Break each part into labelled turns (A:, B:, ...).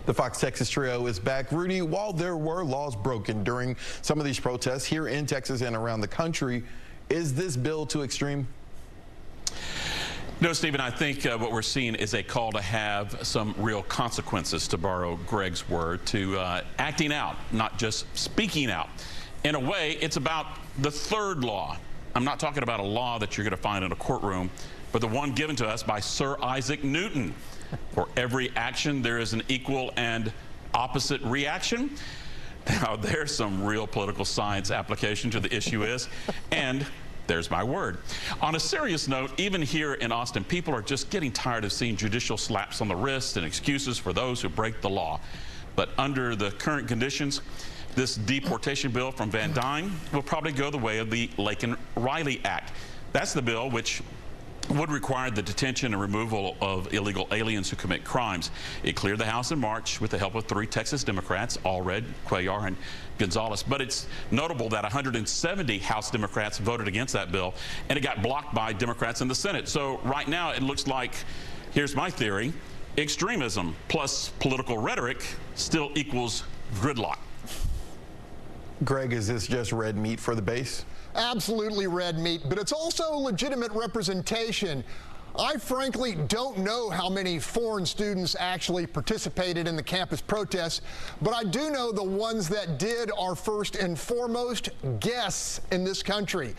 A: The Fox Texas Trio is back. Rudy, while there were laws broken during some of these protests here in Texas and around the country, is this bill too extreme?
B: No, Stephen, I think what we're seeing is a call to have some real consequences, to borrow Greg's word, to acting out, not just speaking out. In a way, it's about the third law. I'm not talking about a law that you're going to find in a courtroom, but the one given to us by Sir Isaac Newton. For every action, there is an equal and opposite reaction. Now, there's some real political science application to the issue is, and there's my word. On a serious note, even here in Austin, people are just getting tired of seeing judicial slaps on the wrist and excuses for those who break the law. But under the current conditions, this deportation bill from Van Dyne will probably go the way of the Laken-Riley Act. That's the bill which would require the detention and removal of illegal aliens who commit crimes. It cleared the House in March with the help of 3 Texas Democrats, Allred, Cuellar, and Gonzalez. But it's notable that 170 House Democrats voted against that bill, and it got blocked by Democrats in the Senate. So right now it looks like, here's my theory, extremism plus political rhetoric still equals gridlock.
A: Greg, is this just red meat for the base?
C: Absolutely red meat, but it's also legitimate representation. I frankly don't know how many foreign students actually participated in the campus protests, but I do know the ones that did are first and foremost guests in this country.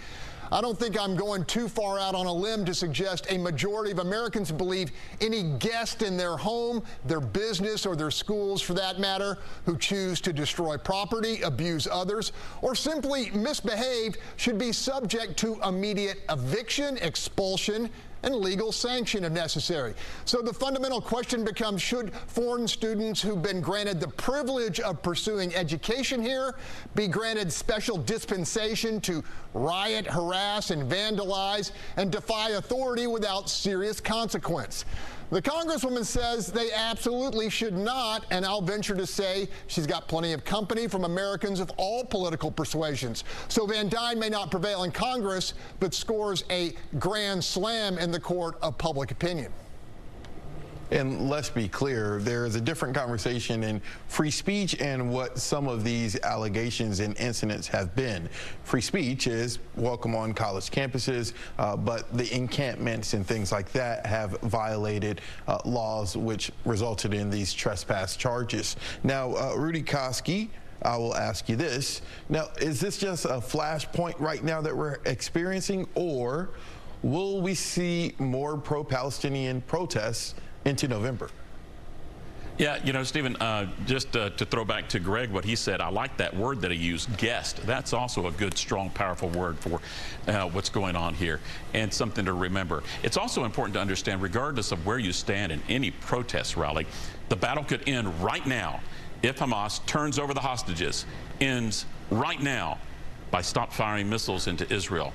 C: I don't think I'm going too far out on a limb to suggest a majority of Americans believe any guest in their home, their business, or their schools, for that matter, who choose to destroy property, abuse others, or simply misbehave should be subject to immediate eviction, expulsion, and legal sanction if necessary. So the fundamental question becomes, should foreign students who've been granted the privilege of pursuing education here be granted special dispensation to riot, harass, and vandalize and defy authority without serious consequence? The Congresswoman says they absolutely should not, and I'll venture to say she's got plenty of company from Americans of all political persuasions. So Van Dyne may not prevail in Congress, but scores a grand slam in the court of public opinion.
A: And let's be clear, there is a different conversation in free speech and what some of these allegations and incidents have been. Free speech is welcome on college campuses, but the encampments and things like that have violated laws which resulted in these trespass charges. Now, Rudy Koski, I will ask you this. Now, is this just a flashpoint right now that we're experiencing, or will we see more pro-Palestinian protests into November?
B: Yeah, you know, Stephen, just to throw back to Greg, what he said, I like that word that he used, guest. That's also a good, strong, powerful word for what's going on here, and something to remember. It's also important to understand, regardless of where you stand in any protest rally, the battle could end right now if Hamas turns over the hostages, ends right now by stop firing missiles into Israel,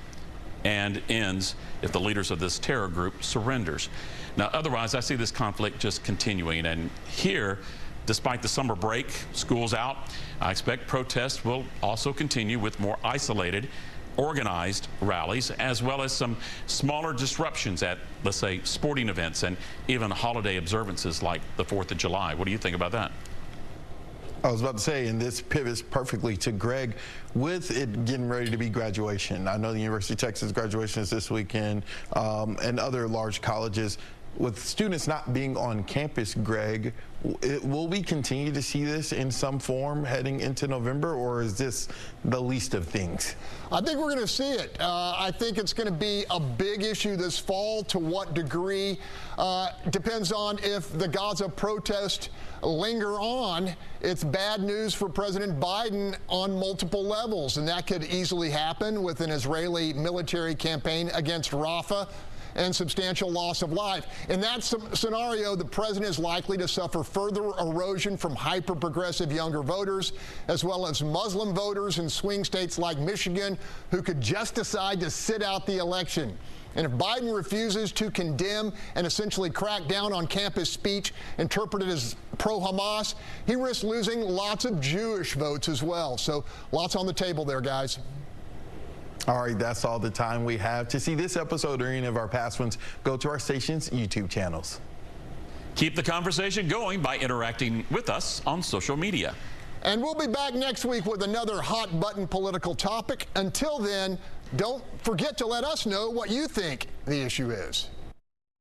B: and ends if the leaders of this terror group surrenders. Now, otherwise, I see this conflict just continuing. And here, despite the summer break, school's out, I expect protests will also continue with more isolated, organized rallies, as well as some smaller disruptions at, let's say, sporting events and even holiday observances like the 4th of July. What do you think about that?
A: I was about to say, and this pivots perfectly to Greg, with it getting ready to be graduation. I know the University of Texas graduation is this weekend, and other large colleges. With students not being on campus, Greg, will we continue to see this in some form heading into November, or is this the least of things?
C: I think we're going to see it. I think it's going to be a big issue this fall. To what degree depends on if the Gaza protest linger on. It's bad news for President Biden on multiple levels, and that could easily happen with an Israeli military campaign against Rafah and substantial loss of life. In that scenario, the president is likely to suffer further erosion from hyper-progressive younger voters, as well as Muslim voters in swing states like Michigan, who could just decide to sit out the election. And if Biden refuses to condemn and essentially crack down on campus speech interpreted as pro-Hamas, he risks losing lots of Jewish votes as well. So lots on the table there, guys.
A: All right, that's all the time we have. To see this episode or any of our past ones, go to our station's YouTube channels.
B: Keep the conversation going by interacting with us on social media.
C: And we'll be back next week with another hot button political topic. Until then, don't forget to let us know what you think the issue is.